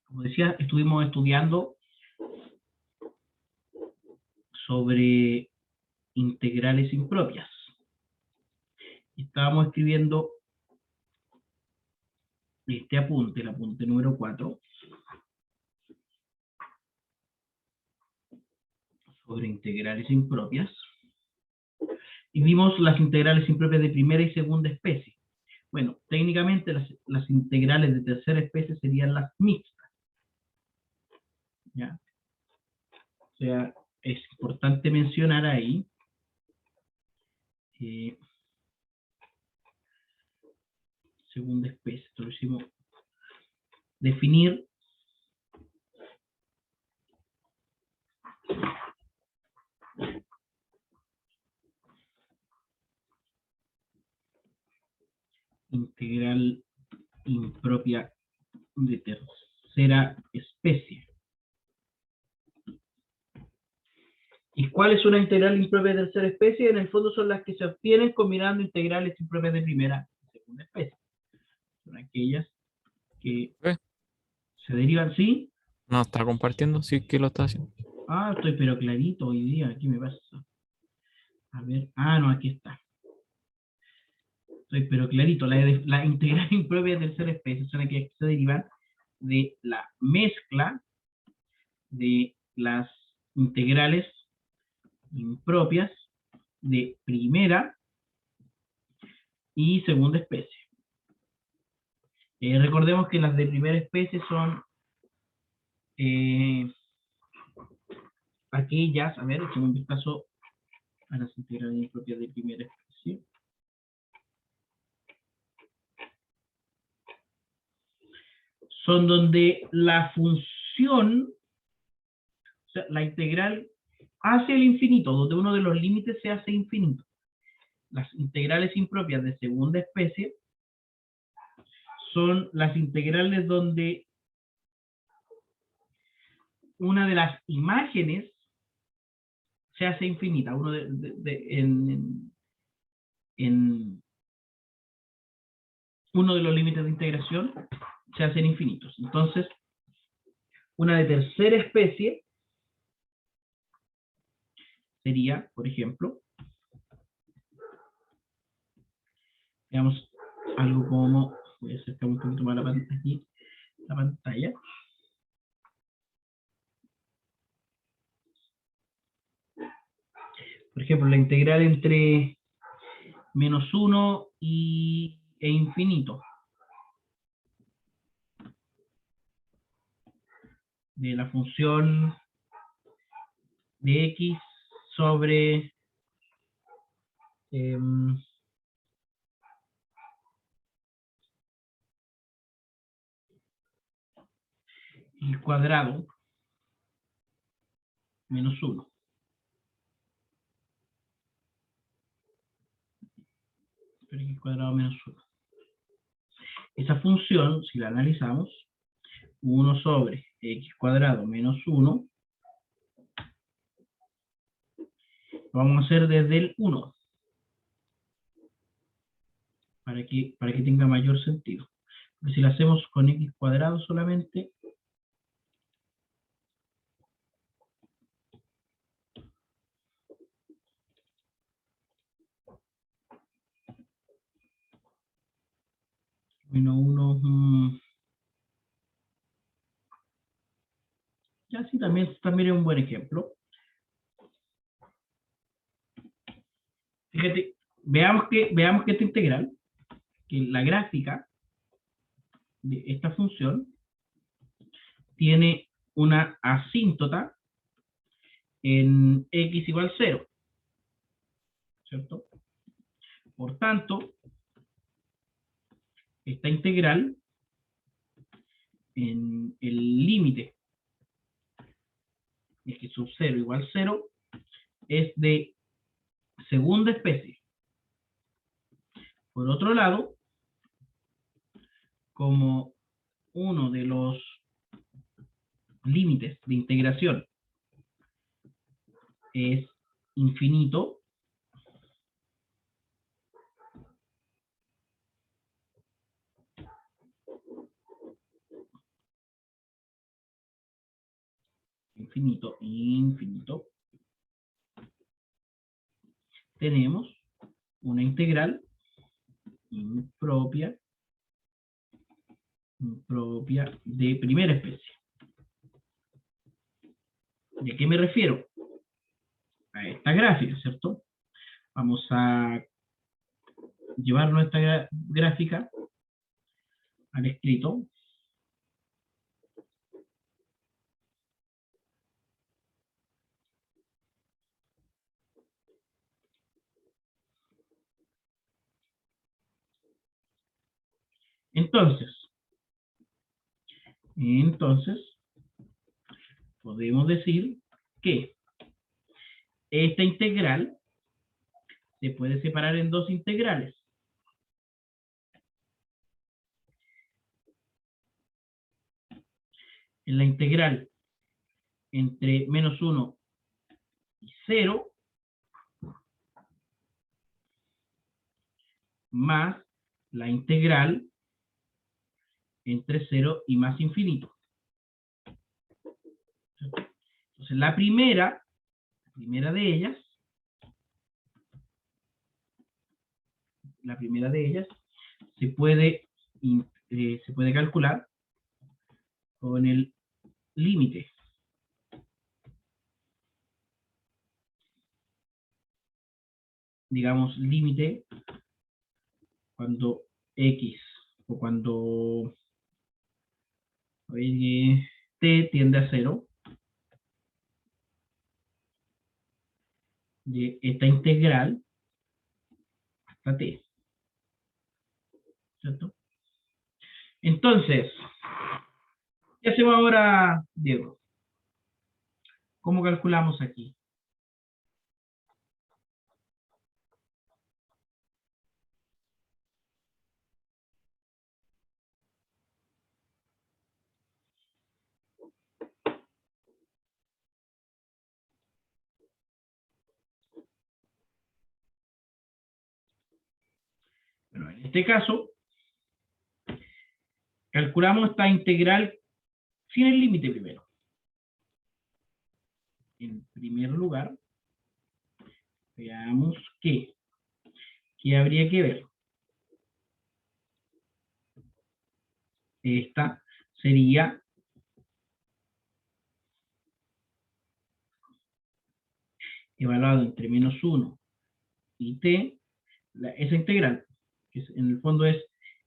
Como decía, estuvimos estudiando sobre integrales impropias. Estábamos escribiendo este apunte, el apunte número 4, sobre integrales impropias. Y vimos las integrales impropias de primera y segunda especie. Bueno, técnicamente las integrales de tercera especie serían las mixtas. ¿Ya? O sea, es importante mencionar ahí segunda especie, esto lo hicimos, definir integral impropia de tercera especie. ¿Y cuál es una integral impropia de tercera especie? En el fondo son las que se obtienen combinando integrales impropias de primera y segunda especie. Son aquellas que se derivan, ¿sí? No está compartiendo, sí que lo está haciendo. Ah, estoy pero clarito hoy día, aquí me pasa. A ver, no, aquí está. Estoy pero clarito, la integral impropia de tercera especie son aquellas que se derivan de la mezcla de las integrales impropias de primera y segunda especie. Recordemos que las de primera especie son aquellas, a ver, echemos un vistazo a las integrales impropias de primera especie. Son donde la función, o sea, la integral hacia el infinito, donde uno de los límites se hace infinito. Las integrales impropias de segunda especie son las integrales donde una de las imágenes se hace infinita, uno en uno de los límites de integración se hacen infinitos. Entonces, una de tercera especie sería, por ejemplo, veamos algo como, voy a acercar un poquito más la pantalla. Por ejemplo, la integral entre menos 1 e infinito de la función de x sobre el cuadrado menos 1. X cuadrado menos 1. Esa función, si la analizamos, 1 sobre x cuadrado menos 1, lo vamos a hacer desde el 1, para que tenga mayor sentido. Porque si lo hacemos con x cuadrado solamente, menos 1, ya sí, también es un buen ejemplo. Fíjate, veamos que esta integral, que la gráfica de esta función tiene una asíntota en x igual 0, ¿cierto? Por tanto, esta integral en el límite x sub 0 igual 0 es de segunda especie. Por otro lado, como uno de los límites de integración es infinito, infinito, infinito, tenemos una integral impropia de primera especie. ¿De qué me refiero? A esta gráfica, ¿cierto? Vamos a llevar nuestra gráfica al escrito. Entonces, podemos decir que esta integral se puede separar en dos integrales. En la integral entre menos 1 y 0, más la integral entre 0 y más infinito. Entonces, la primera de ellas, se puede calcular con el límite. Digamos, límite cuando x o cuando t tiende a 0 de esta integral hasta t. ¿Cierto? Entonces, ¿qué hacemos ahora, Diego? ¿Cómo calculamos aquí? Bueno, en este caso, calculamos esta integral sin el límite primero. En primer lugar, veamos qué habría que ver. Esta sería evaluado entre menos 1 y t, esa integral, que en el fondo es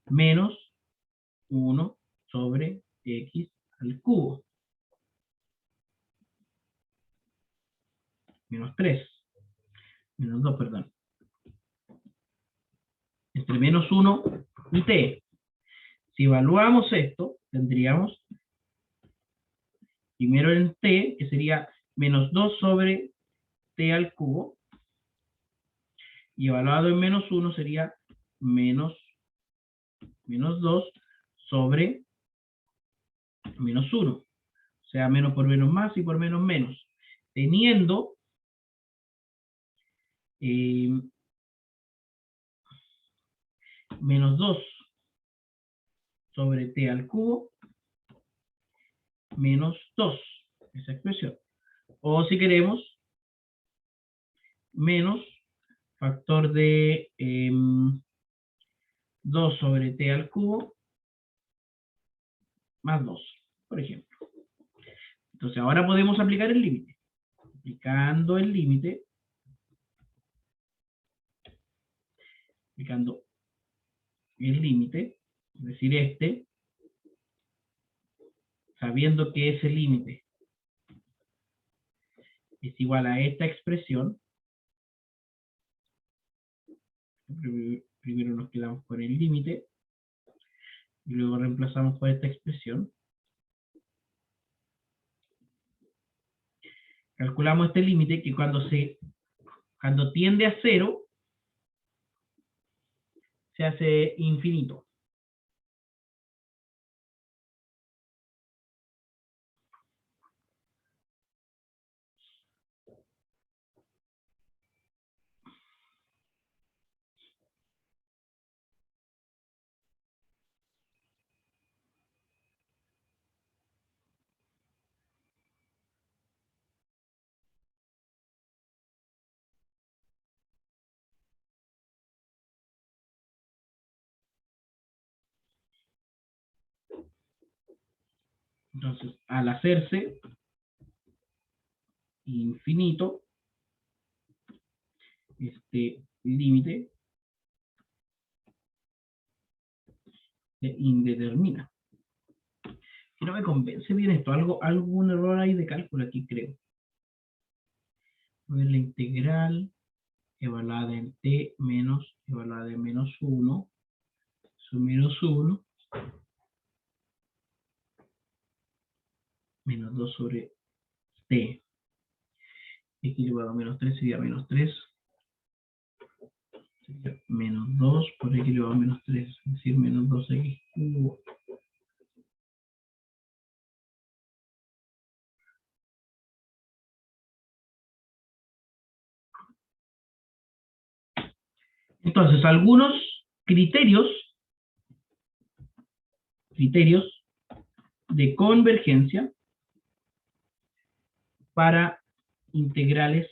menos 1 sobre x al cubo. Menos 3. Menos 2, perdón. Entre menos 1 y t. Si evaluamos esto, tendríamos primero en t, que sería menos 2 sobre t al cubo, y evaluado en menos 1 sería menos 2 sobre menos 1. O sea, menos por menos más y por menos menos. Teniendo menos 2 sobre t al cubo menos 2, esa expresión. O si queremos, menos factor de 2 sobre t al cubo más 2, por ejemplo. Entonces ahora podemos aplicar el límite. Aplicando el límite, es decir, este, sabiendo que ese límite es igual a esta expresión, primero nos quedamos con el límite, y luego reemplazamos por esta expresión. Calculamos este límite que cuando tiende a 0, se hace infinito. Entonces, al hacerse infinito, este límite se indetermina. Y no me convence bien esto, algún error hay de cálculo aquí, creo. A ver, la integral evaluada en t menos evaluada en menos 1, su menos 1, menos 2 sobre t. X elevado a menos 3 sería menos 3. Sería menos 2 por X elevado a menos 3, es decir, menos 2x cubo. Entonces, algunos criterios de convergencia para integrales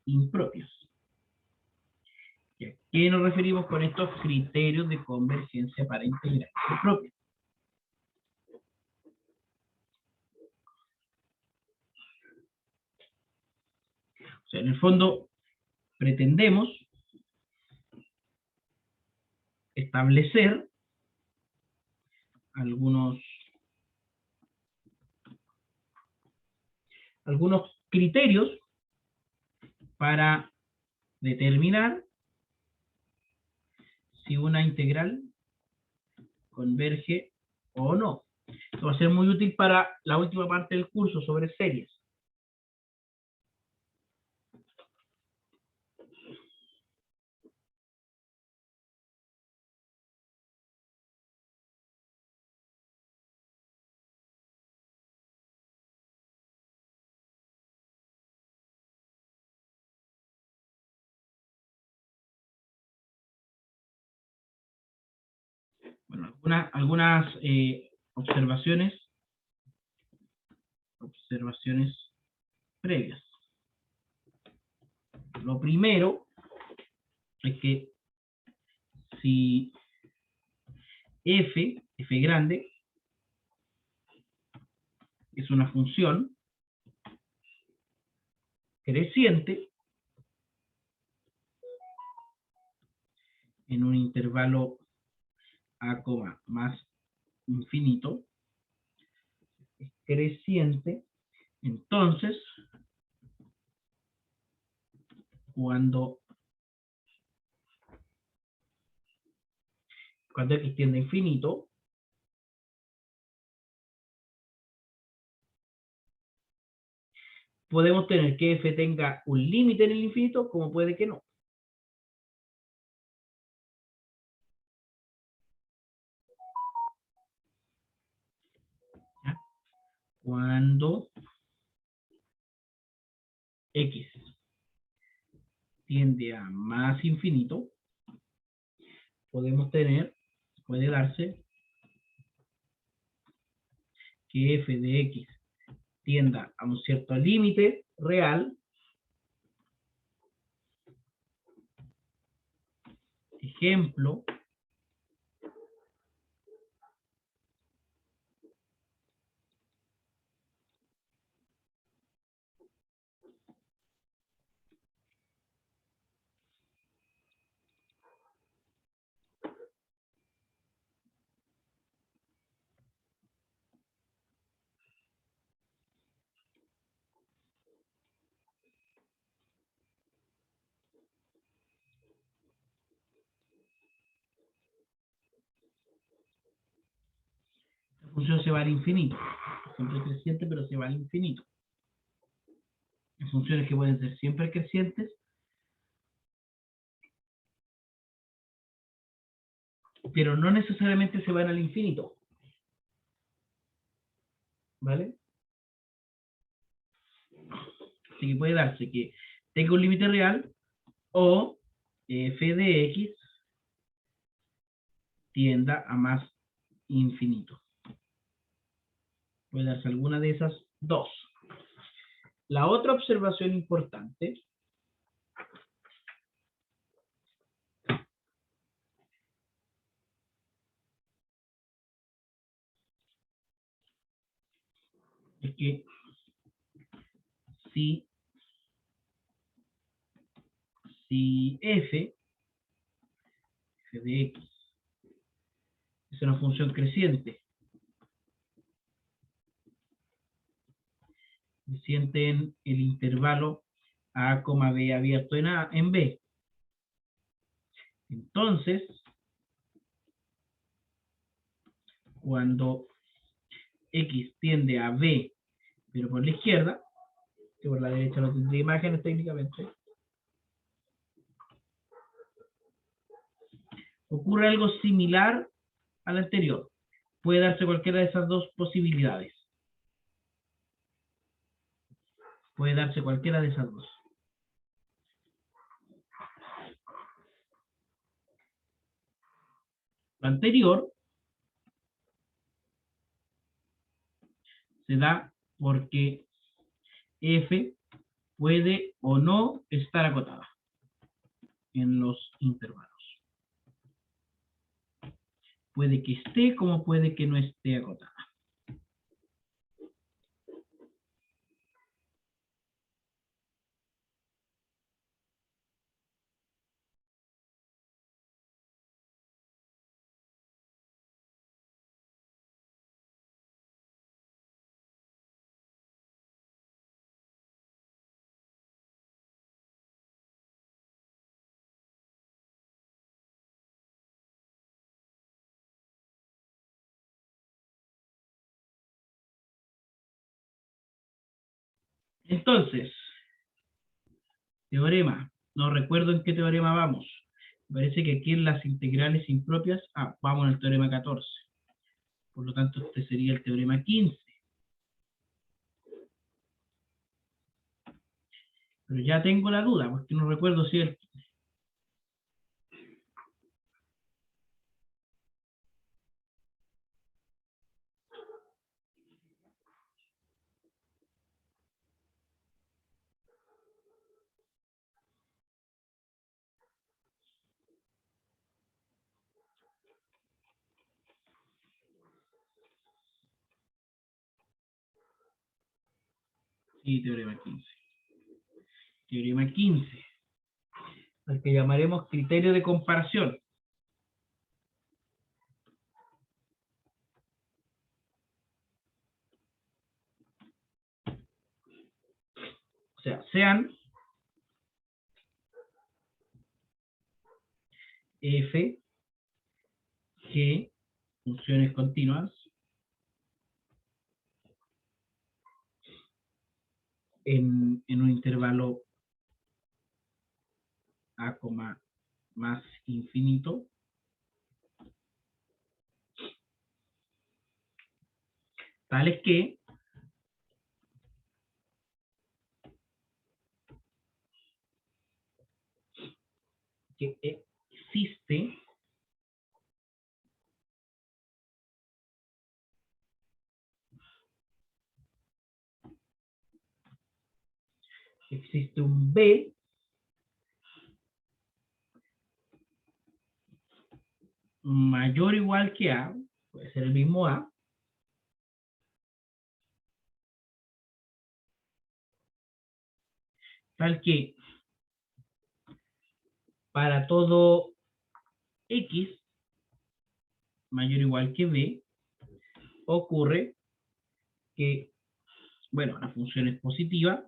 impropios. ¿Y a qué nos referimos con estos criterios de convergencia para integrales impropios? O sea, en el fondo, pretendemos establecer algunos criterios para determinar si una integral converge o no. Esto va a ser muy útil para la última parte del curso sobre series. Bueno, algunas observaciones previas. Lo primero es que si f grande, es una función creciente en un intervalo a, más infinito, es creciente, entonces, cuando x tiende a infinito, podemos tener que f tenga un límite en el infinito, como puede que no. ¿Ya? Cuando x tiende a más infinito, puede darse que f de x tienda a un cierto límite real, ejemplo, la función se va al infinito, siempre creciente, pero se va al infinito. Hay funciones que pueden ser siempre crecientes, pero no necesariamente se van al infinito. ¿Vale? Así que puede darse que tenga un límite real o f de x tienda a más infinito. Puede darse alguna de esas dos. La otra observación importante es que si f de x es una función creciente en el intervalo a, b abierto en b, entonces cuando x tiende a b, pero por la izquierda, que por la derecha no tendría imágenes técnicamente, ocurre algo similar al anterior. Puede darse cualquiera de esas dos posibilidades. Puede darse cualquiera de esas dos. Lo anterior se da porque f puede o no estar acotada en los intervalos. Puede que esté como puede que no esté acotada. Entonces, teorema, no recuerdo en qué teorema vamos. Me parece que aquí en las integrales impropias, vamos en el teorema 14. Por lo tanto, este sería el teorema 15. Pero ya tengo la duda, porque no recuerdo si el... Sí, teorema 15. Teorema 15, al que llamaremos criterio de comparación. O sea, sean f, g, funciones continuas, en un intervalo a, más infinito, tales que existe un b mayor o igual que a, puede ser el mismo a, tal que para todo x mayor o igual que b, ocurre que, bueno, la función es positiva,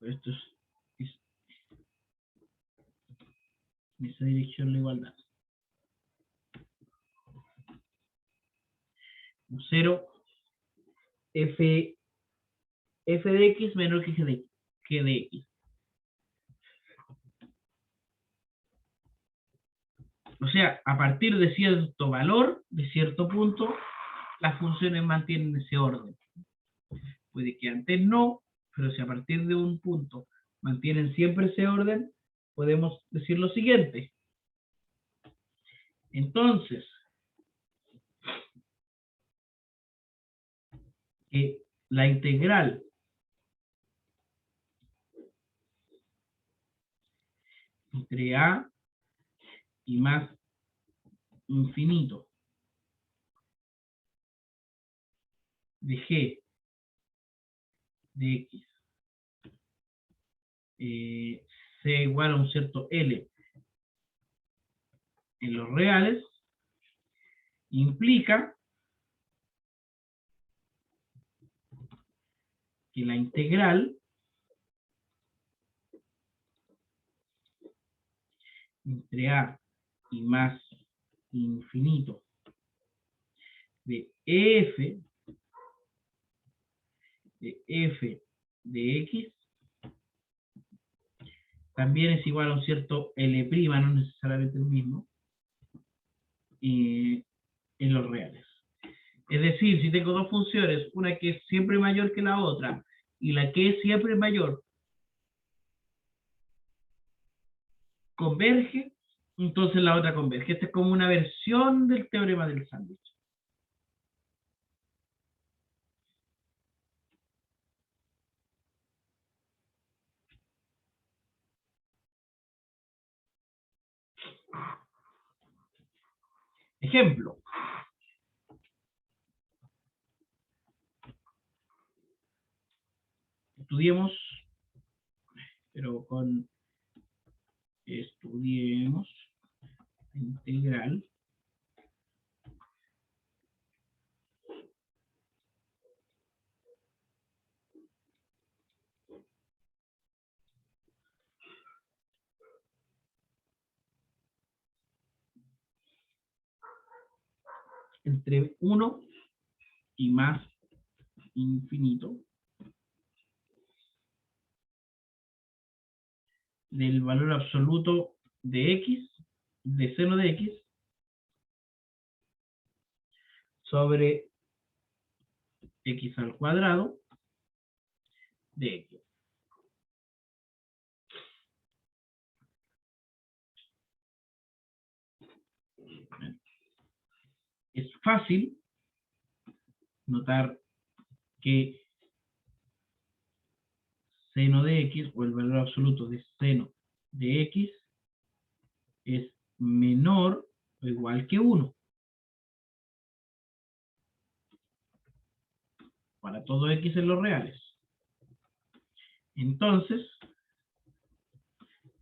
esto es en esa dirección la igualdad. 0, f de x menor que g de x. O sea, a partir de cierto valor, de cierto punto, las funciones mantienen ese orden. Puede que antes no, pero si a partir de un punto mantienen siempre ese orden, podemos decir lo siguiente. Entonces, que la integral entre a y más infinito de G de X sea igual a un cierto L en los reales, implica que la integral entre A y más infinito de f de X también es igual a un cierto L', no necesariamente el mismo, en los reales. Es decir, si tengo dos funciones, una que es siempre mayor que la otra, y la que es siempre mayor converge, entonces la otra converge. Esta es como una versión del teorema del sándwich. Ejemplo. Estudiemos, pero estudiemos integral entre 1 y más infinito del valor absoluto de X, de seno de X, sobre X al cuadrado de X. Es fácil notar que seno de X, o el valor absoluto de seno de X, es menor o igual que 1. Para todo X en los reales. Entonces,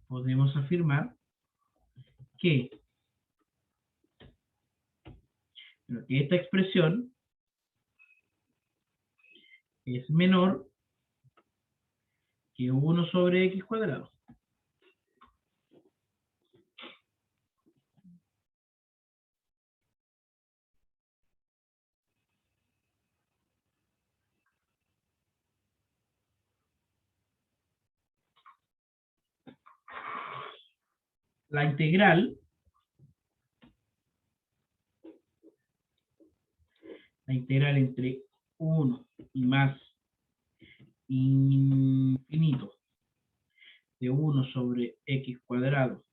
podemos afirmar que esta expresión es menor que 1 sobre X cuadrado. La integral entre 1 y más infinito de 1 sobre X cuadrado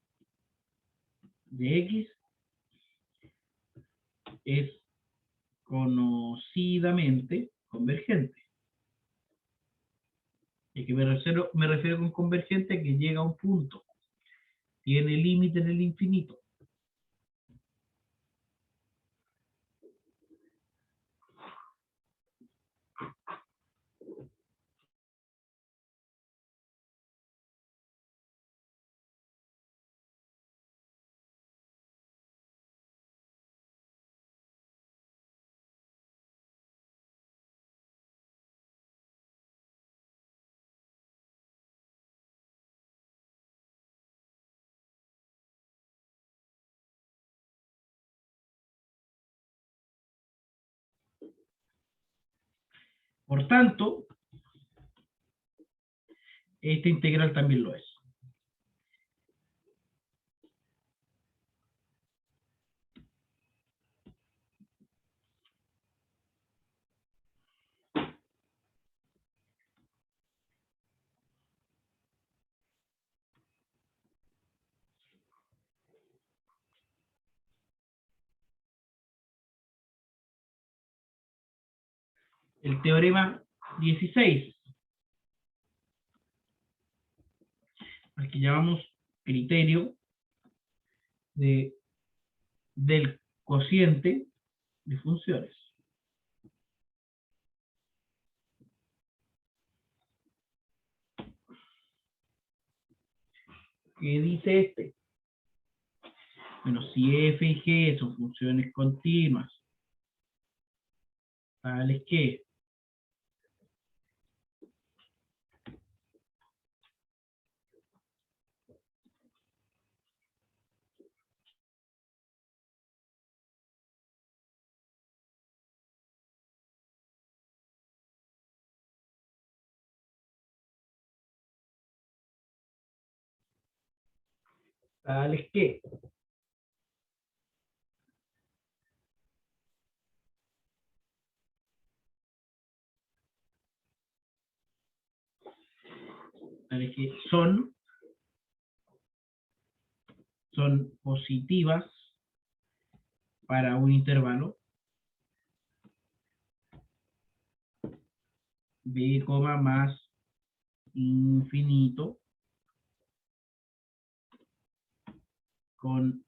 de X es conocidamente convergente. ¿Y que me refiero con convergente? Que llega a un punto, tiene límite en el infinito. Por tanto, esta integral también lo es. El teorema 16, al que llamamos criterio del cociente de funciones. ¿Qué dice este? Bueno, si f y g son funciones continuas, tales que tales que son positivas para un intervalo b, más infinito con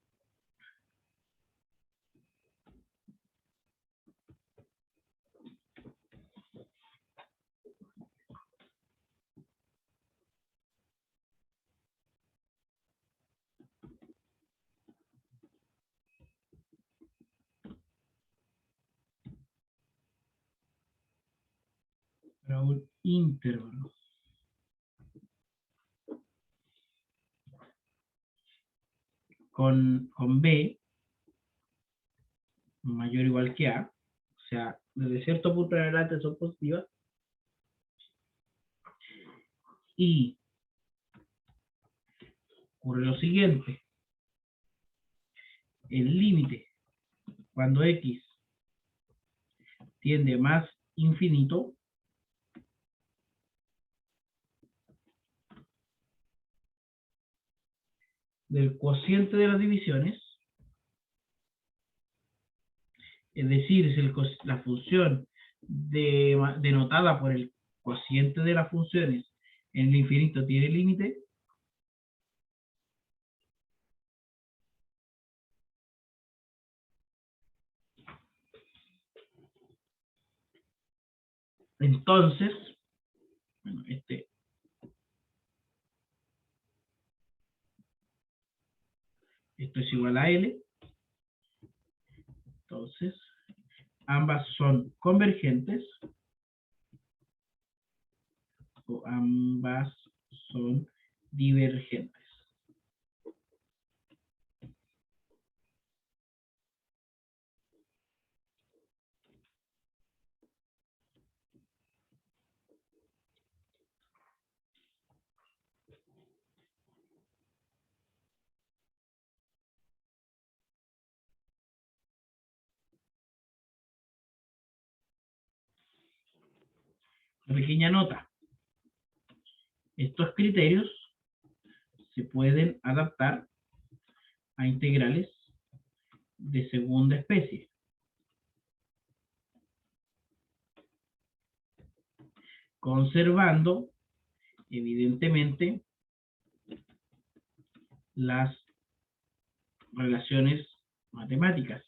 para un intervalo con b mayor o igual que a, o sea, desde cierto punto en adelante son positivas, y ocurre lo siguiente: el límite cuando x tiende a más infinito del cociente de las divisiones, es decir, si la función denotada por el cociente de las funciones en el infinito tiene límite, entonces, bueno, esto es igual a L, entonces ambas son convergentes o ambas son divergentes. Una pequeña nota: estos criterios se pueden adaptar a integrales de segunda especie, conservando evidentemente las relaciones matemáticas.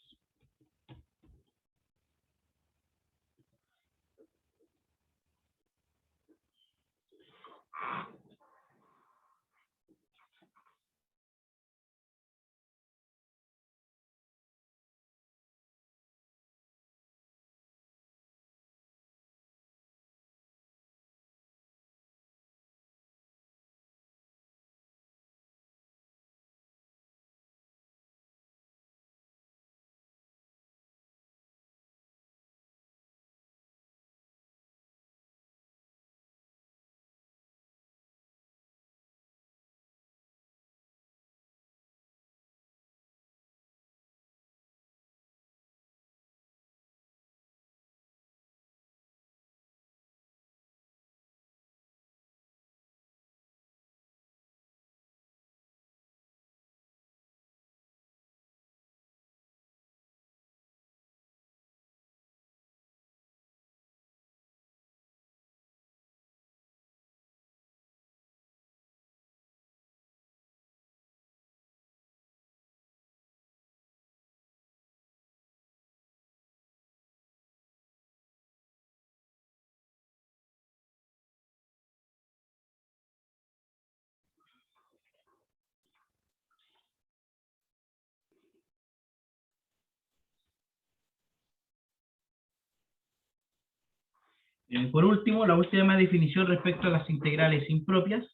Por último, la última definición respecto a las integrales impropias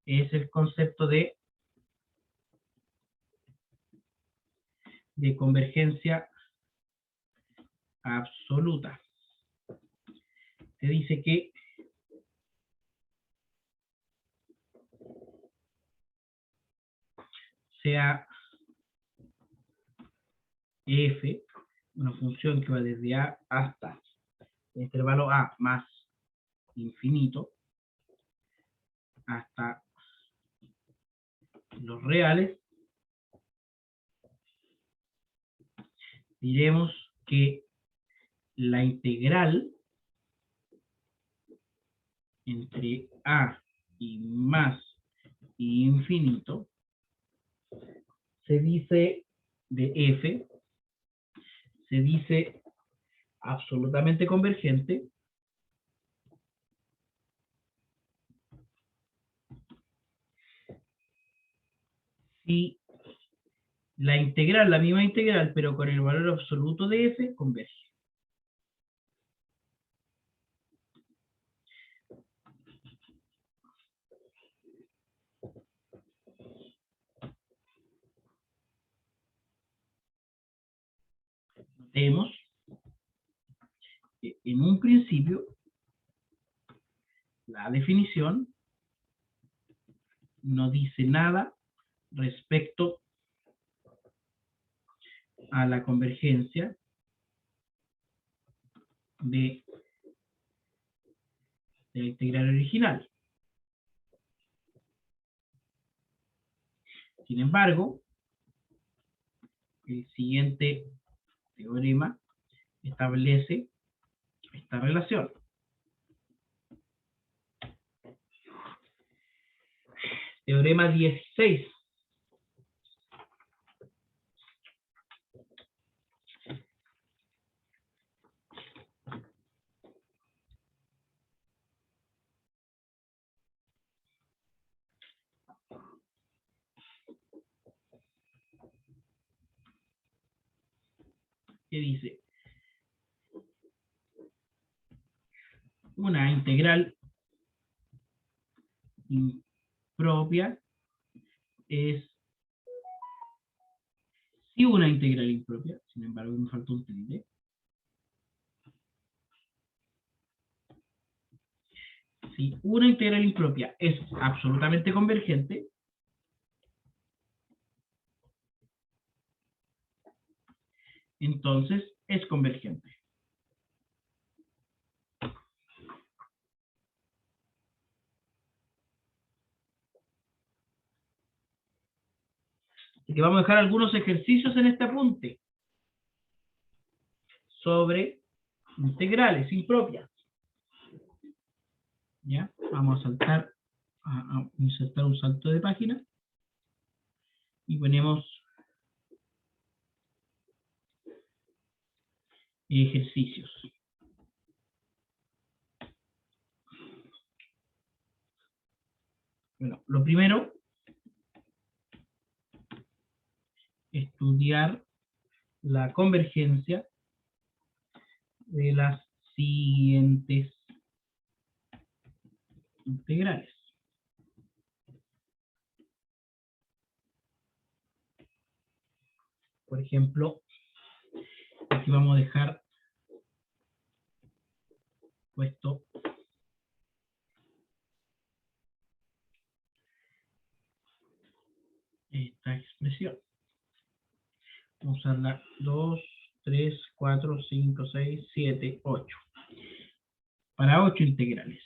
es el concepto de convergencia absoluta. Se dice que sea f, una función que va desde a hasta el intervalo a más infinito, hasta los reales, diremos que la integral entre a y más infinito se dice de f, se dice absolutamente convergente si la integral, la misma integral, pero con el valor absoluto de f, converge. Notemos que en un principio la definición no dice nada respecto a la convergencia de la integral original. Sin embargo, el siguiente teorema establece esta relación. Teorema 16. Que dice, una integral impropia es, si una integral impropia, sin embargo me faltó un tilde, si una integral impropia es absolutamente convergente, entonces es convergente. Así que vamos a dejar algunos ejercicios en este apunte sobre integrales impropias. ¿Ya? Vamos a saltar, a insertar un salto de página y ponemos ejercicios. Bueno, lo primero, estudiar la convergencia de las siguientes integrales. Por ejemplo, aquí vamos a dejar puesto esta expresión. Vamos a usarla 2, 3, 4, 5, 6, 7, 8. Para 8 integrales.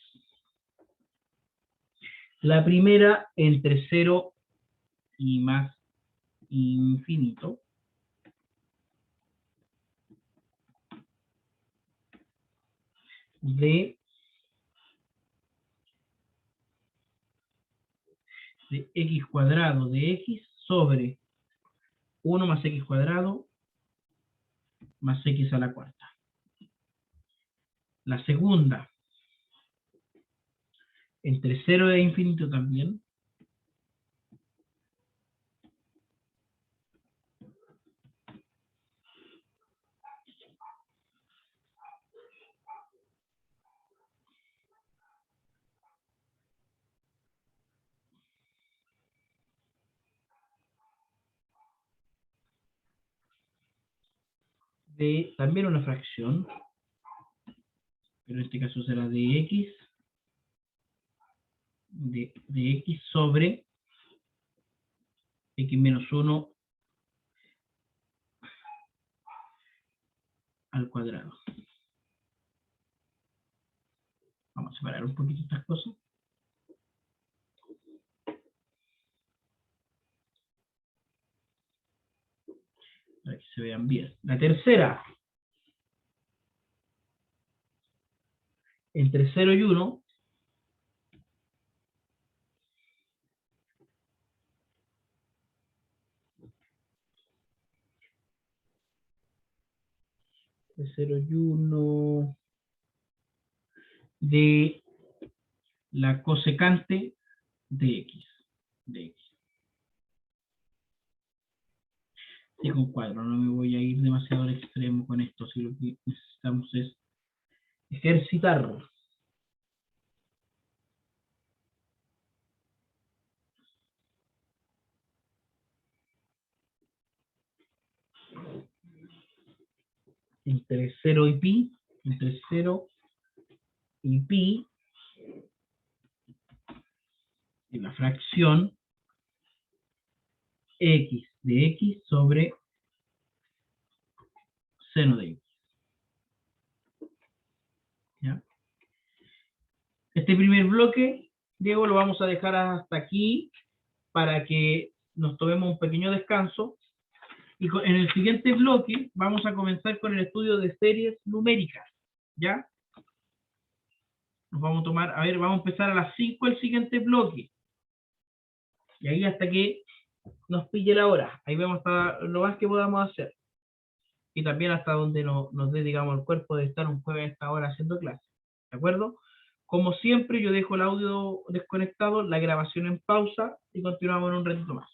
La primera entre 0 y más infinito. De x cuadrado de x sobre 1 más x cuadrado más x a la cuarta. La segunda, entre 0 e infinito también, de también una fracción, pero en este caso será de x sobre x menos 1 al cuadrado. Vamos a separar un poquito estas cosas. Para que se vean bien. La tercera, entre 0 y 1, de 0 y 1 de la cosecante de x. De x. Y con cuadro, no me voy a ir demasiado al extremo con esto, si lo que necesitamos es ejercitar. Entre 0 y pi, entre 0 y pi, en la fracción x de x sobre seno de x. ¿Ya? Este primer bloque, Diego, lo vamos a dejar hasta aquí para que nos tomemos un pequeño descanso. Y en el siguiente bloque vamos a comenzar con el estudio de series numéricas. ¿Ya? Nos vamos a tomar, a ver, vamos a empezar a las 5 el siguiente bloque. Y ahí hasta que nos pille la hora. Ahí vemos hasta lo más que podamos hacer. Y también hasta donde nos dé, digamos, el cuerpo de estar un jueves a esta hora haciendo clases. ¿De acuerdo? Como siempre, yo dejo el audio desconectado, la grabación en pausa y continuamos en un ratito más.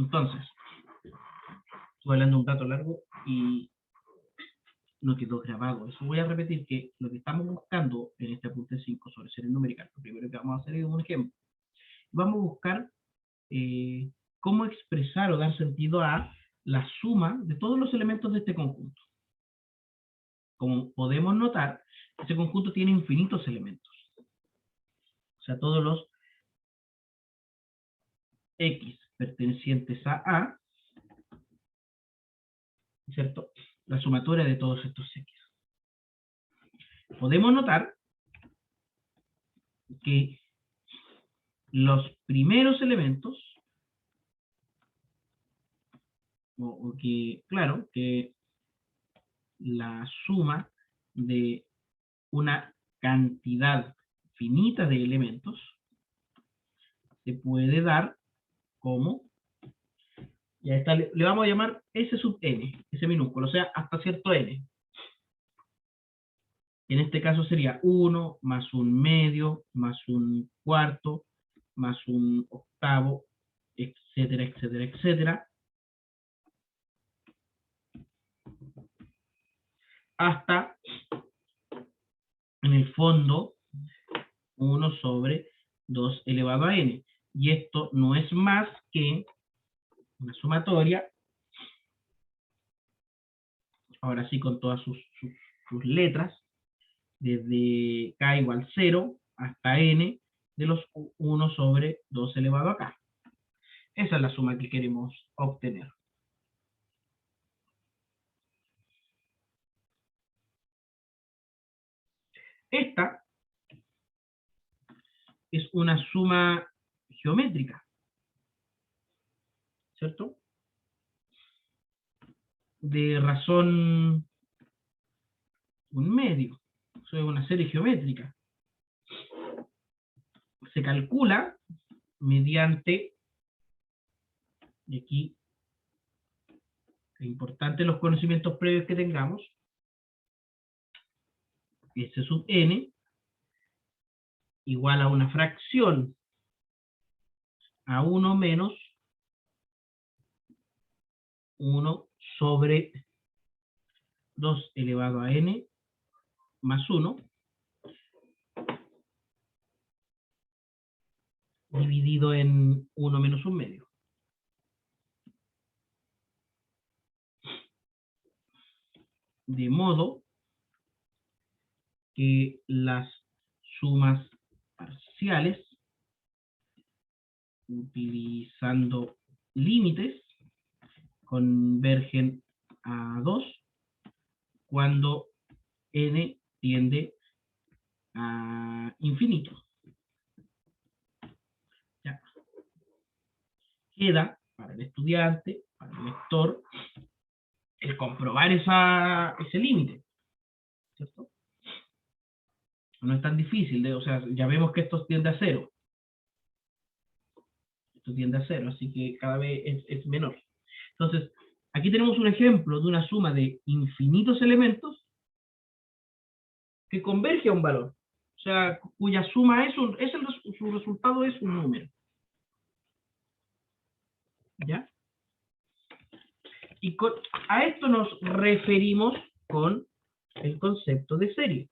Entonces, estoy hablando un rato largo y no quedó grabado. Eso voy a repetir, que lo que estamos buscando en este apunte 5 sobre series numéricas, lo primero que vamos a hacer es un ejemplo. Vamos a buscar cómo expresar o dar sentido a la suma de todos los elementos de este conjunto. Como podemos notar, este conjunto tiene infinitos elementos. O sea, todos los X pertenecientes a A, ¿cierto? La sumatoria de todos estos X. Podemos notar que los primeros elementos, o que, claro, que la suma de una cantidad finita de elementos se puede dar como, ya está, le vamos a llamar S sub n, S minúsculo, o sea, hasta cierto n. En este caso sería 1 más un medio, más un cuarto, más un octavo, etcétera, etcétera, etcétera, hasta, en el fondo, 1 sobre 2 elevado a n. Y esto no es más que una sumatoria, ahora sí con todas sus letras, desde k igual 0 hasta n de los 1 sobre 2 elevado a k. Esa es la suma que queremos obtener. Esta es una suma geométrica, ¿cierto? De razón un medio. Eso es una serie geométrica. Se calcula mediante, y aquí es importante los conocimientos previos que tengamos, S sub n igual a una fracción a 1 menos 1 sobre 2 elevado a n más 1 dividido en 1 menos 1 medio. De modo que las sumas parciales, utilizando límites, convergen a 2 cuando n tiende a infinito. Ya. Queda para el estudiante, para el lector, el comprobar ese límite, ¿cierto? No es tan difícil, o sea, ya vemos que esto tiende a 0. Esto tiende a 0, así que cada vez es menor. Entonces, aquí tenemos un ejemplo de una suma de infinitos elementos que converge a un valor. O sea, cuya suma su resultado es un número. ¿Ya? Y a esto nos referimos con el concepto de serie.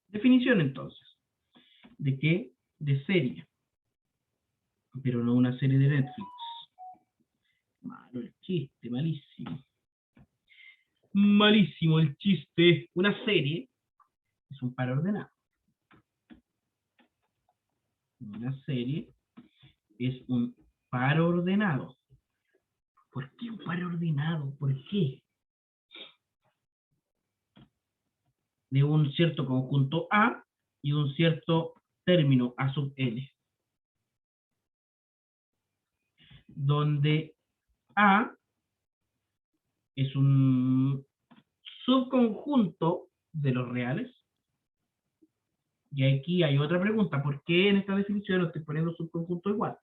Definición entonces. ¿De qué? De serie. Pero no una serie de Netflix. Malo el chiste, malísimo. Malísimo el chiste. Una serie es un par ordenado. Una serie es un par ordenado. ¿Por qué un par ordenado? ¿Por qué? De un cierto conjunto A y un cierto término A sub n. Donde A es un subconjunto de los reales. Y aquí hay otra pregunta. ¿Por qué en esta definición lo estoy poniendo subconjunto igual?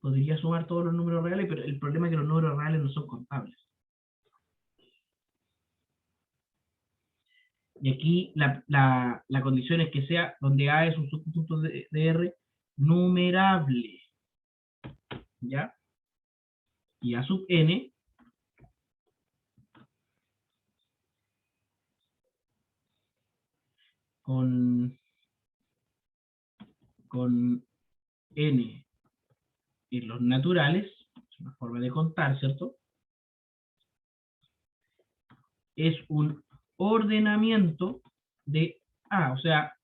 Podría sumar todos los números reales, pero el problema es que los números reales no son contables. Y aquí la condición es que sea donde A es un subconjunto de R numerable. ¿Ya? Y A sub n con n en los naturales, es una forma de contar, ¿cierto? Es un ordenamiento de A, o sea,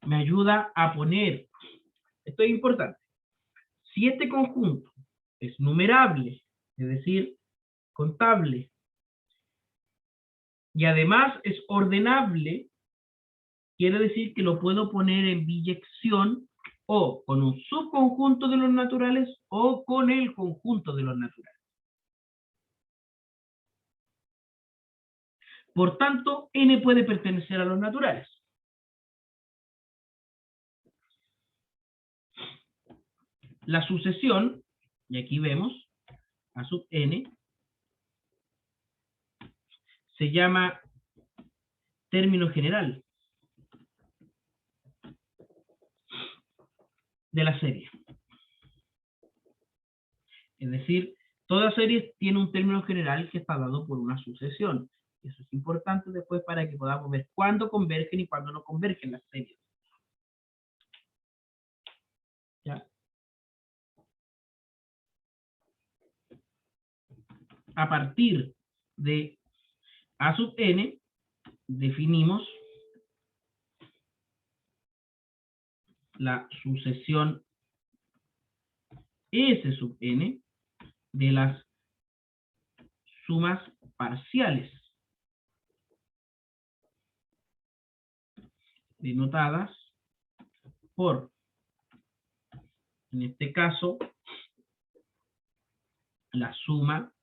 me ayuda a poner, esto es importante, si este conjunto es numerable, es decir, contable, y además es ordenable, quiere decir que lo puedo poner en biyección o con un subconjunto de los naturales o con el conjunto de los naturales. Por tanto, n puede pertenecer a los naturales. La sucesión, y aquí vemos, A sub n, se llama término general de la serie. Es decir, toda serie tiene un término general que está dado por una sucesión. Eso es importante después para que podamos ver cuándo convergen y cuándo no convergen las series. ¿Ya? A partir de A sub n, definimos la sucesión S sub n de las sumas parciales, denotadas por, en este caso, la suma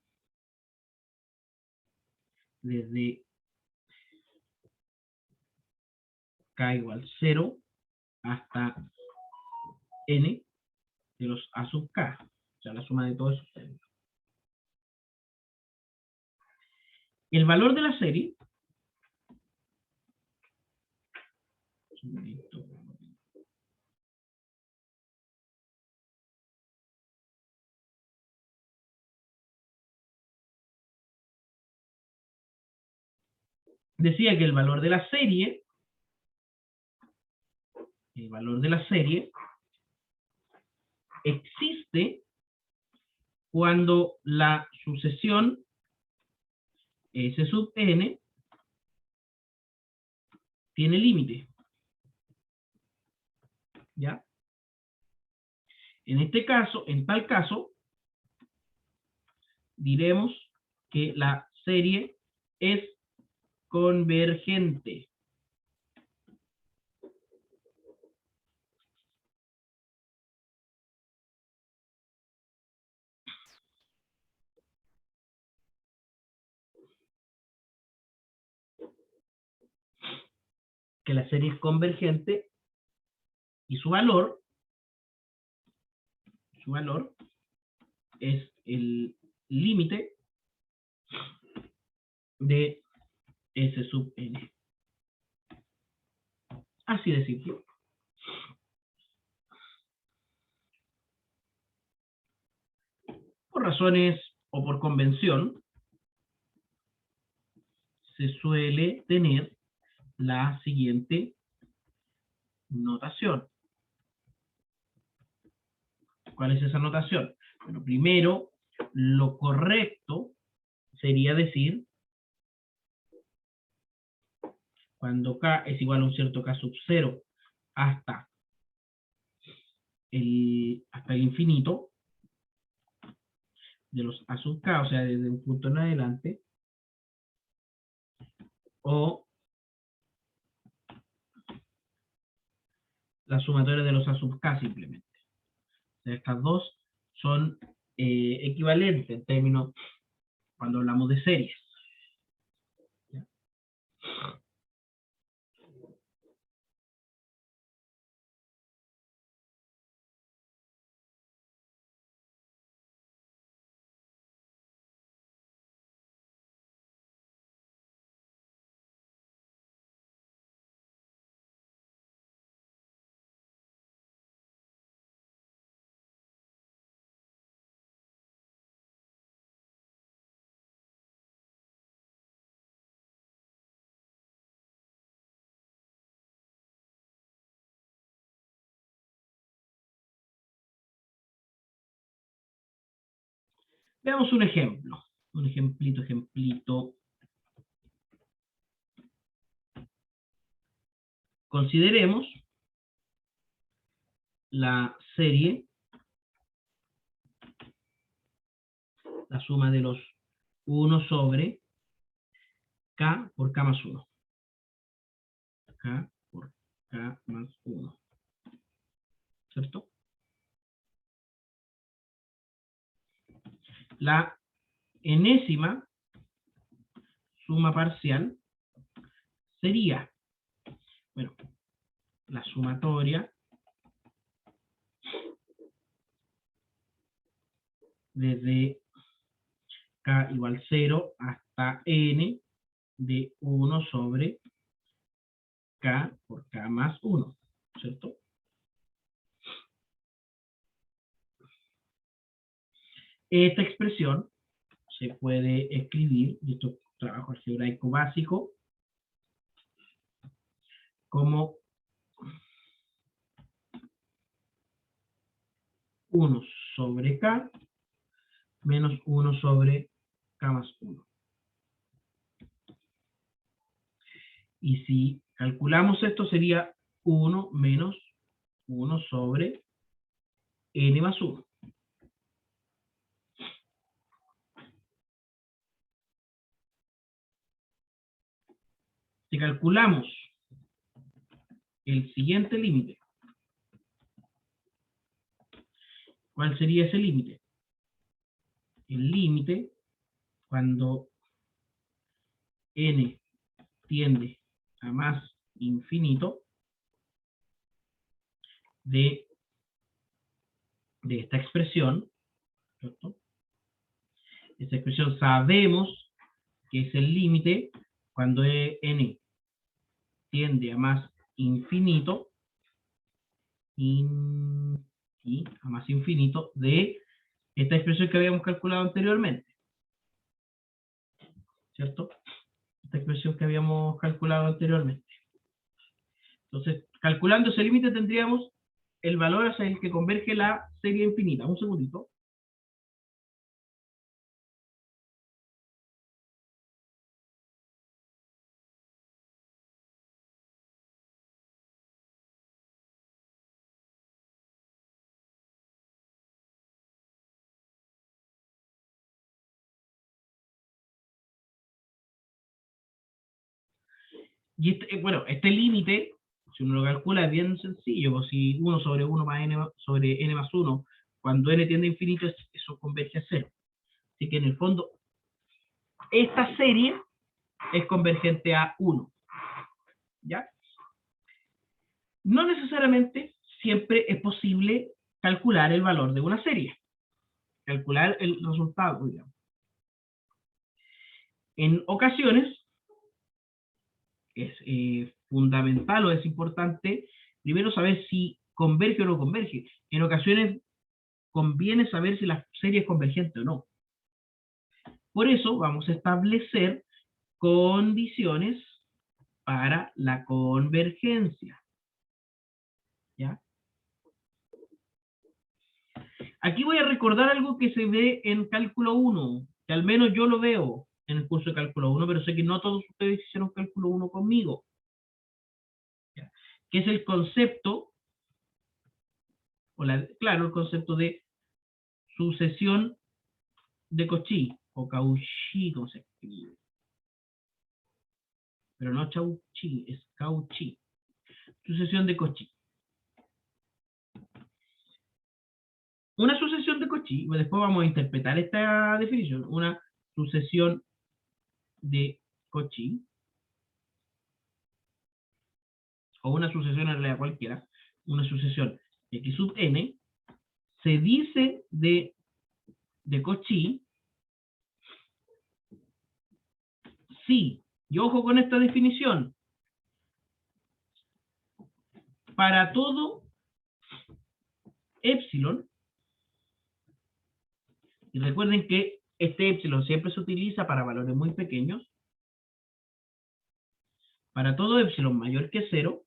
desde k igual 0 hasta n de los a sub k, o sea, la suma de todos esos términos. El valor de la serie, decía que el valor de la serie, existe cuando la sucesión S sub n tiene límite. ¿Ya? En este caso, en tal caso, diremos que la serie es convergente. Que la serie es convergente y su valor es el límite de S sub n. Así de simple. Por razones o por convención, se suele tener la siguiente notación. ¿Cuál es esa notación? Bueno, primero, lo correcto sería decir, cuando k es igual a un cierto k sub 0 hasta el infinito, de los a sub k, o sea, desde un punto en adelante, o la sumatoria de los a sub k simplemente. O sea, estas dos son equivalentes en términos cuando hablamos de series. Veamos un ejemplo. Un ejemplito. Consideremos la serie, la suma de los 1 sobre k por k más 1. K por k más 1. ¿Cierto? La enésima suma parcial sería, bueno, la sumatoria desde k igual 0 hasta n de 1 sobre k por k más 1, ¿cierto? Esta expresión se puede escribir, y esto es trabajo algebraico básico, como 1 sobre k menos 1 sobre k más 1. Y si calculamos esto sería 1 menos 1 sobre n más 1. Si calculamos el siguiente límite, ¿cuál sería ese límite? El límite, cuando n tiende a más infinito, de esta expresión, ¿cierto? Esta expresión sabemos que es el límite cuando n tiende a más infinito, a más infinito de esta expresión que habíamos calculado anteriormente, ¿cierto? Esta expresión que habíamos calculado anteriormente. Entonces, calculando ese límite tendríamos el valor hacia el que converge la serie infinita. Un segundito. Y bueno, este límite, si uno lo calcula, es bien sencillo. Pues si 1 sobre 1 más n sobre n más 1, cuando n tiende a infinito, eso converge a 0. Así que en el fondo, esta serie es convergente a 1. ¿Ya? No necesariamente siempre es posible calcular el valor de una serie, calcular el resultado, digamos. En ocasiones es fundamental o es importante primero saber si converge o no converge. En ocasiones conviene saber si la serie es convergente o no. Por eso vamos a establecer condiciones para la convergencia. ¿Ya? Aquí voy a recordar algo que se ve en cálculo 1, que al menos yo lo veo en el curso de cálculo 1, pero sé que no todos ustedes hicieron cálculo 1 conmigo. ¿Ya? Que es el concepto, claro, el concepto de sucesión de Cauchy, o Cauchy, como se escribe. Pero no Cauchy, es Cauchy. Sucesión de Cauchy. Una sucesión de Cauchy, después vamos a interpretar esta definición, una sucesión de Cauchy, o una sucesión en realidad cualquiera, una sucesión de X sub n, se dice de Cauchy si, y ojo con esta definición, para todo epsilon, y recuerden que este epsilon siempre se utiliza para valores muy pequeños, para todo epsilon mayor que 0,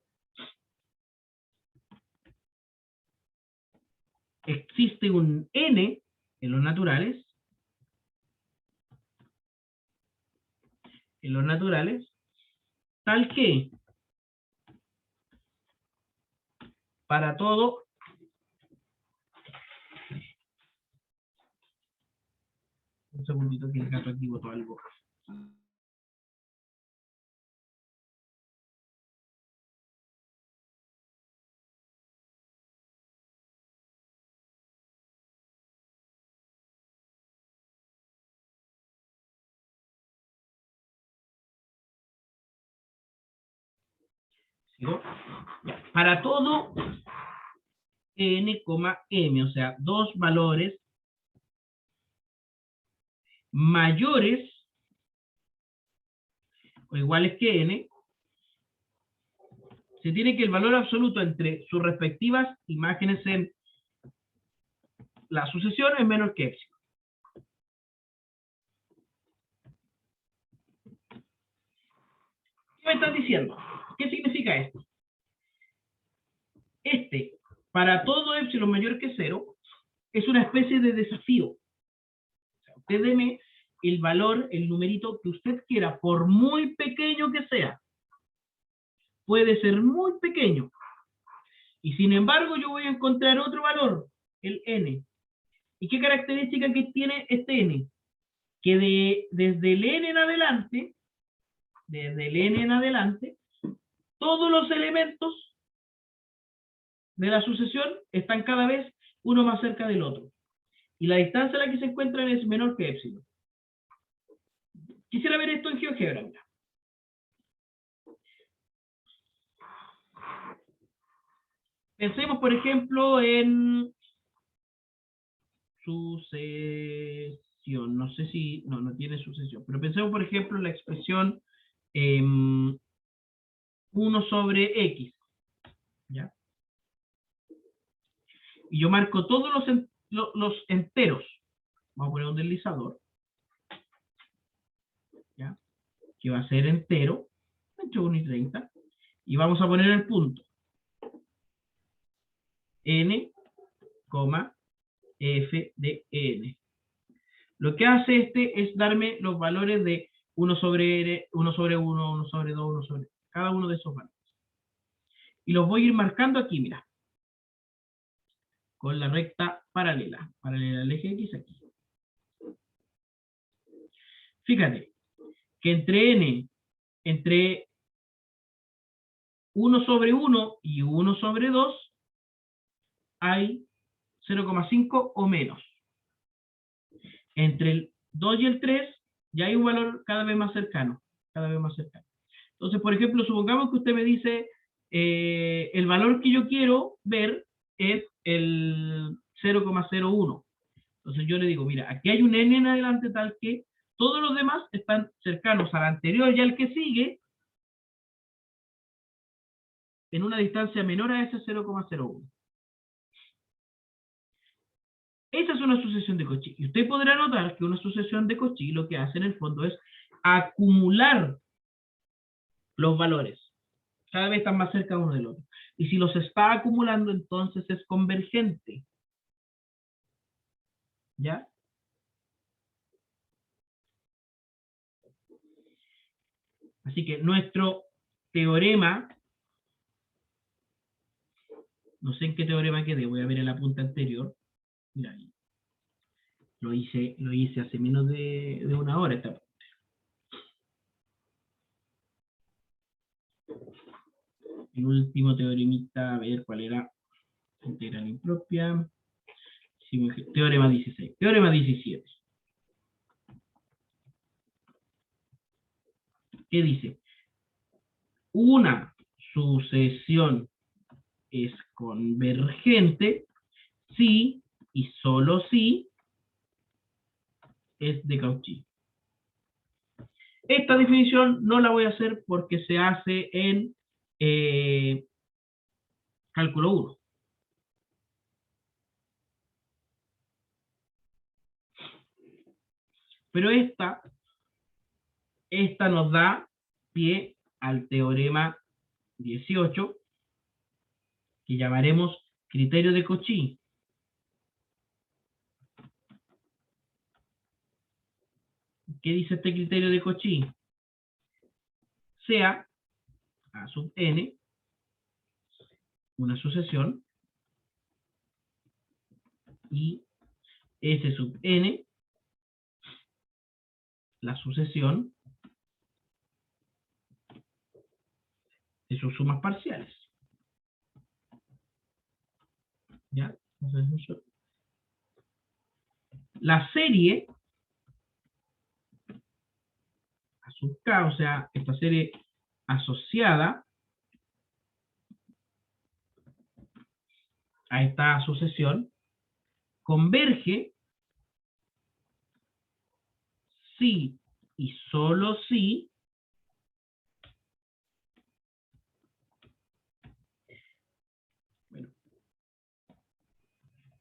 existe un n en los naturales en los naturales, tal que para todo un segundito que el gato aquí botó algo. ¿Sigo? Ya. Para todo n, m, o sea, dos valores mayores o iguales que n, se tiene que el valor absoluto entre sus respectivas imágenes en la sucesión es menor que epsilon. ¿Qué me estás diciendo? ¿Qué significa esto? Para todo epsilon mayor que 0, es una especie de desafío. O sea, usted deme el valor, el numerito que usted quiera, por muy pequeño que sea. Puede ser muy pequeño. Y sin embargo, yo voy a encontrar otro valor, el n. ¿Y qué característica que tiene este n? Que desde el n en adelante, todos los elementos de la sucesión están cada vez uno más cerca del otro. Y la distancia a la que se encuentran es menor que epsilon. Quisiera ver esto en GeoGebra. Mira. Pensemos, por ejemplo, en sucesión. No sé si... No tiene sucesión. Pero pensemos, por ejemplo, en la expresión 1 sobre x. ¿Ya? Y yo marco todos los enteros. Vamos a poner un deslizador. ¿Ya? Que va a ser entero. Entre 1 y 30. Y vamos a poner el punto. N, f de n. Lo que hace es darme los valores de 1 sobre n, 1 sobre 1, 1 sobre 2, 1 sobre... cada uno de esos valores. Y los voy a ir marcando aquí, mira. Con la recta paralela. Paralela al eje X aquí. Fíjate que entre 1 sobre 1 y 1 sobre 2 hay 0,5 o menos. Entre el 2 y el 3 ya hay un valor cada vez más cercano. Cada vez más cercano. Entonces, por ejemplo, supongamos que usted me dice el valor que yo quiero ver es el 0,01. Entonces yo le digo, mira, aquí hay un n en adelante tal que todos los demás están cercanos al anterior y al que sigue en una distancia menor a ese 0,01. Esa es una sucesión de Cauchy. Y usted podrá notar que una sucesión de Cauchy lo que hace en el fondo es acumular los valores. Cada vez están más cerca uno del otro. Y si los está acumulando, entonces es convergente. ¿Ya? Así que nuestro teorema, no sé en qué teorema quedé, voy a ver en la punta anterior. Mira, lo hice hace menos de una hora. El último teoremita, a ver cuál era. Integral impropia. Teorema 16. Teorema 17. ¿Qué dice? Una sucesión es convergente si y solo si es de Cauchy. Esta definición no la voy a hacer porque se hace en cálculo 1. Pero esta nos da pie al teorema 18, que llamaremos criterio de Cauchy. ¿Qué dice este criterio de Cauchy? sea A sub n una sucesión y S sub n la sucesión de sus sumas parciales. ¿Ya? Entonces, la serie A sub k, o sea, esta serie asociada a esta sucesión, converge si y solo si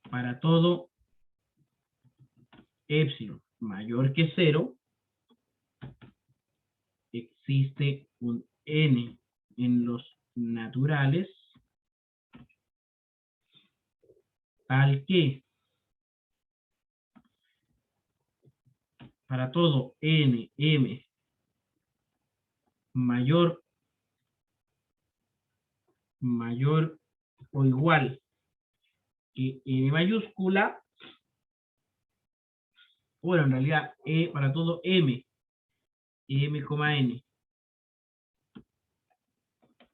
para todo epsilon mayor que 0 existe un n en los naturales tal que para todo n, m mayor o igual que n mayúscula, bueno, en realidad para todo m, m, n,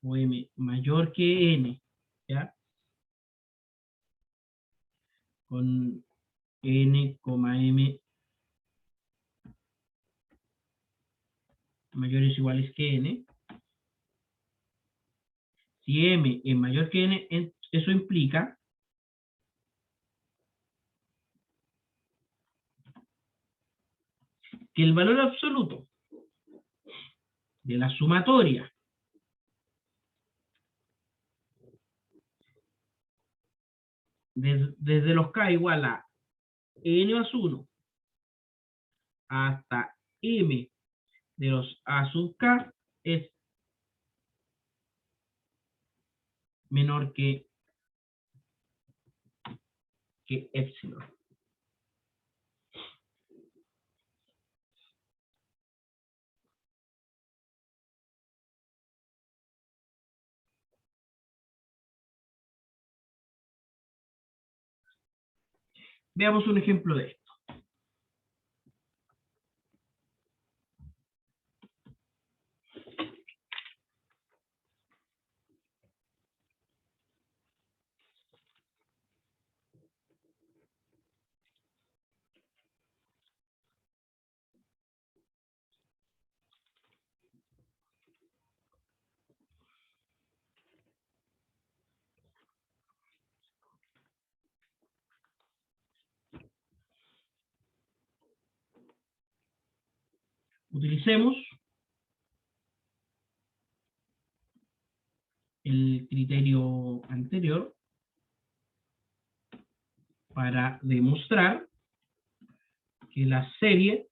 o m mayor que n, ¿ya? Con n, m mayores o iguales que n. Si m es mayor que n, eso implica que el valor absoluto de la sumatoria desde los k igual a n más 1 hasta m de los a sub k es menor que epsilon. Veamos un ejemplo de esto. Utilicemos el criterio anterior para demostrar que la serie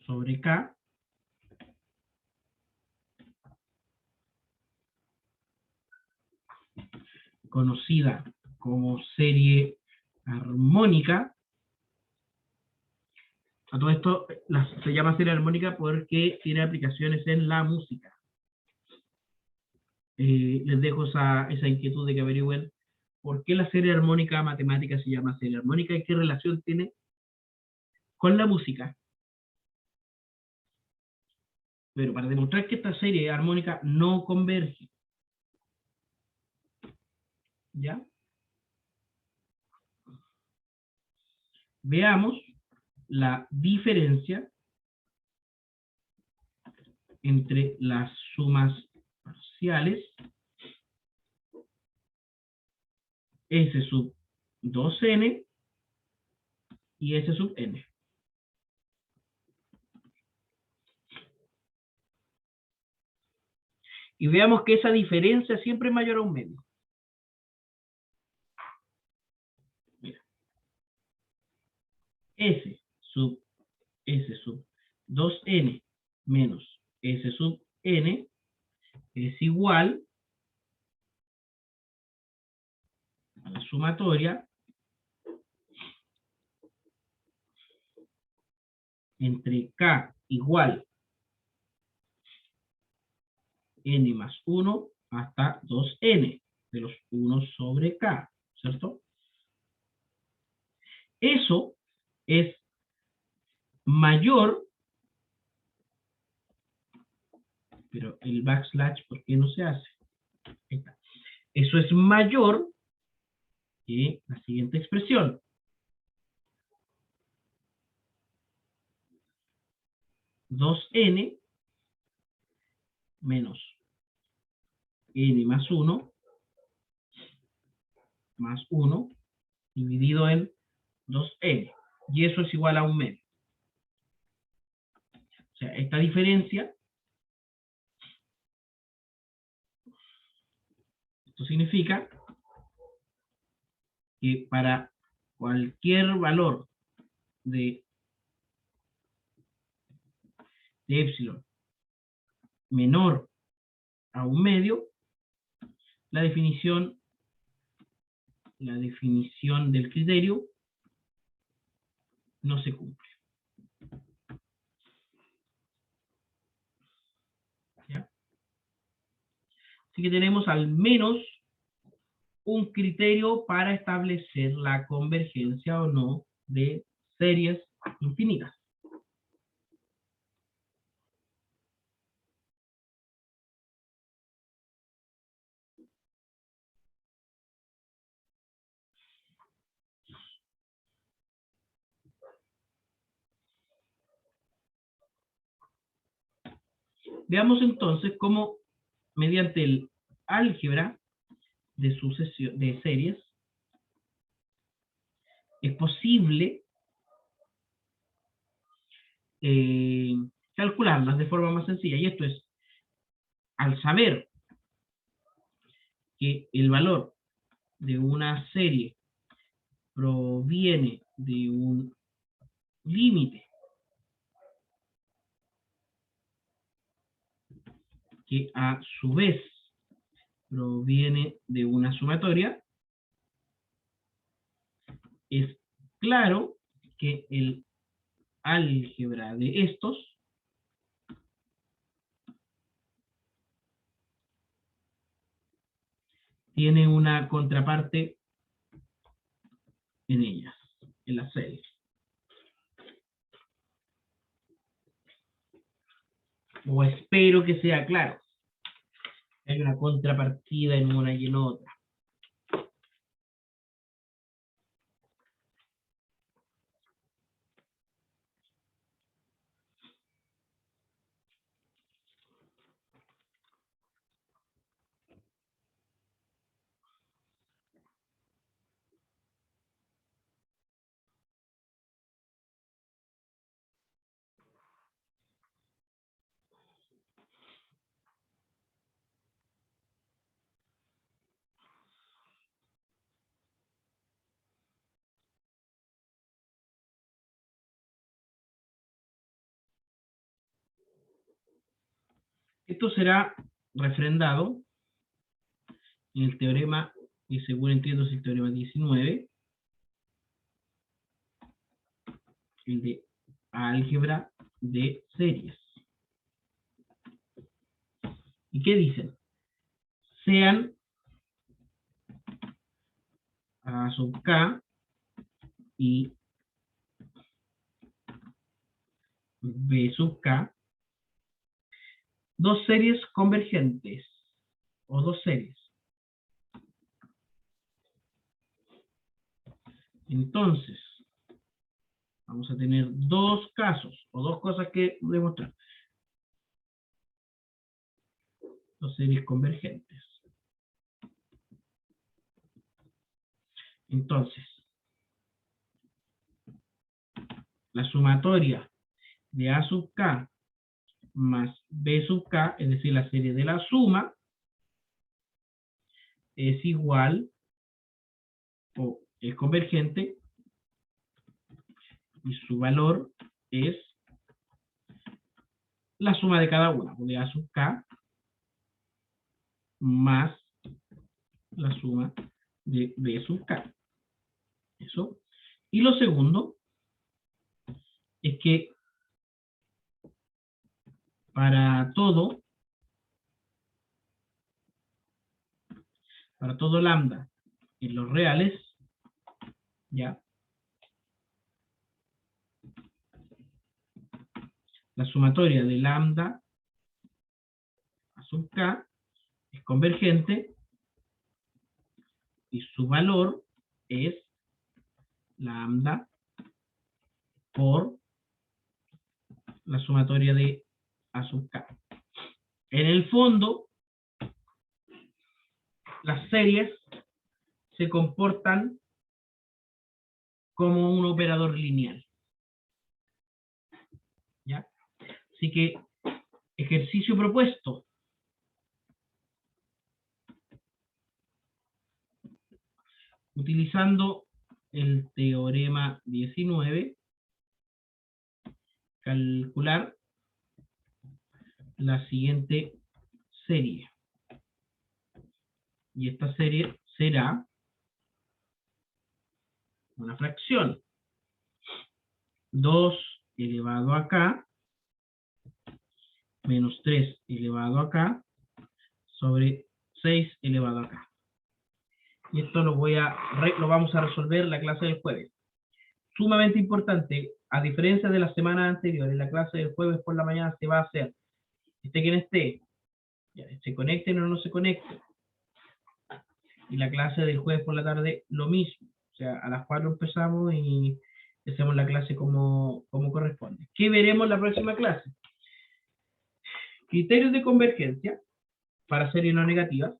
sobre K conocida como serie armónica. A todo esto se llama serie armónica porque tiene aplicaciones en la música. Les dejo esa inquietud de que averigüen por qué la serie armónica matemática se llama serie armónica y qué relación tiene con la música. Pero para demostrar que esta serie armónica no converge, ¿ya? Veamos la diferencia entre las sumas parciales S sub 2n y S sub n. Y veamos que esa diferencia siempre es mayor a un medio. Mira. S sub 2n menos S sub n es igual a la sumatoria entre K igual n más 1 hasta 2n de los 1 sobre K, ¿cierto? Eso es mayor, pero el backslash, ¿por qué no se hace? Ahí está. Eso es mayor que la siguiente expresión. Dos n menos n más 1 dividido en 2n. Y eso es igual a un medio. O sea, esta diferencia, esto significa que para cualquier valor de epsilon menor a un medio, la definición del criterio no se cumple. ¿Ya? Así que tenemos al menos un criterio para establecer la convergencia o no de series infinitas. Veamos entonces cómo mediante el álgebra de sucesión de series es posible calcularlas de forma más sencilla. Y esto es, al saber que el valor de una serie proviene de un límite que a su vez proviene de una sumatoria, es claro que el álgebra de estos tiene una contraparte en ellas, en las series. O espero que sea claro. Hay una contrapartida en una y en otra. Esto será refrendado en el teorema, y según entiendo es el teorema 19, el de álgebra de series. ¿Y qué dicen? Sean A sub k y B sub k dos series convergentes o dos series. Entonces, vamos a tener dos casos o dos cosas que demostrar. Dos series convergentes. Entonces, la sumatoria de A sub k más B sub k, es decir, la serie de la suma, es igual o es convergente y su valor es la suma de cada una, de A sub k más la suma de B sub k. Eso. Y lo segundo es que para todo lambda en los reales, ya, la sumatoria de lambda a sub k es convergente y su valor es lambda por la sumatoria de a sub k. En el fondo, las series se comportan como un operador lineal, ¿ya? Así que, ejercicio propuesto. Utilizando el teorema 19, calcular la siguiente serie. Y esta serie será una fracción. 2 elevado a k menos 3 elevado a k sobre 6 elevado a k. Y esto lo vamos a resolver en la clase del jueves. Sumamente importante, a diferencia de la semana anterior, en la clase del jueves por la mañana se va a hacer, esté quien esté, ya, se conecten o no se conecten. Y la clase del jueves por la tarde, lo mismo. O sea, a las 4 empezamos y hacemos la clase como corresponde. ¿Qué veremos en la próxima clase? Criterios de convergencia para series no negativas,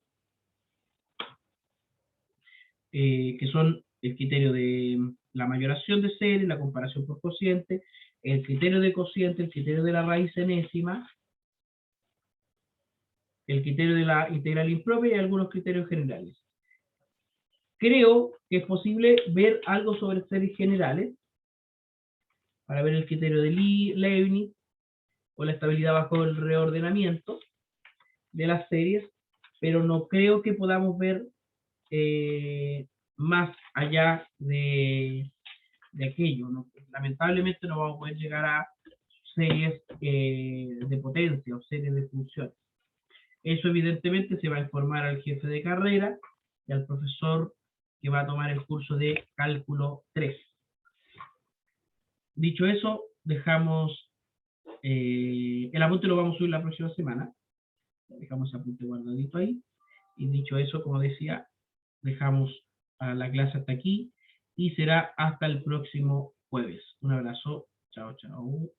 que son el criterio de la mayoración de serie, la comparación por cociente, el criterio de cociente, el criterio de la raíz enésima, el criterio de la integral impropia y algunos criterios generales. Creo que es posible ver algo sobre series generales, para ver el criterio de Leibniz, o la estabilidad bajo el reordenamiento de las series, pero no creo que podamos ver más allá de aquello, ¿no? Lamentablemente no vamos a poder llegar a series de potencia o series de funciones. Eso evidentemente se va a informar al jefe de carrera y al profesor que va a tomar el curso de cálculo 3. Dicho eso, dejamos el apunte, lo vamos a subir la próxima semana. Dejamos el apunte guardadito ahí. Y dicho eso, como decía, dejamos a la clase hasta aquí y será hasta el próximo jueves. Un abrazo. Chao, chao.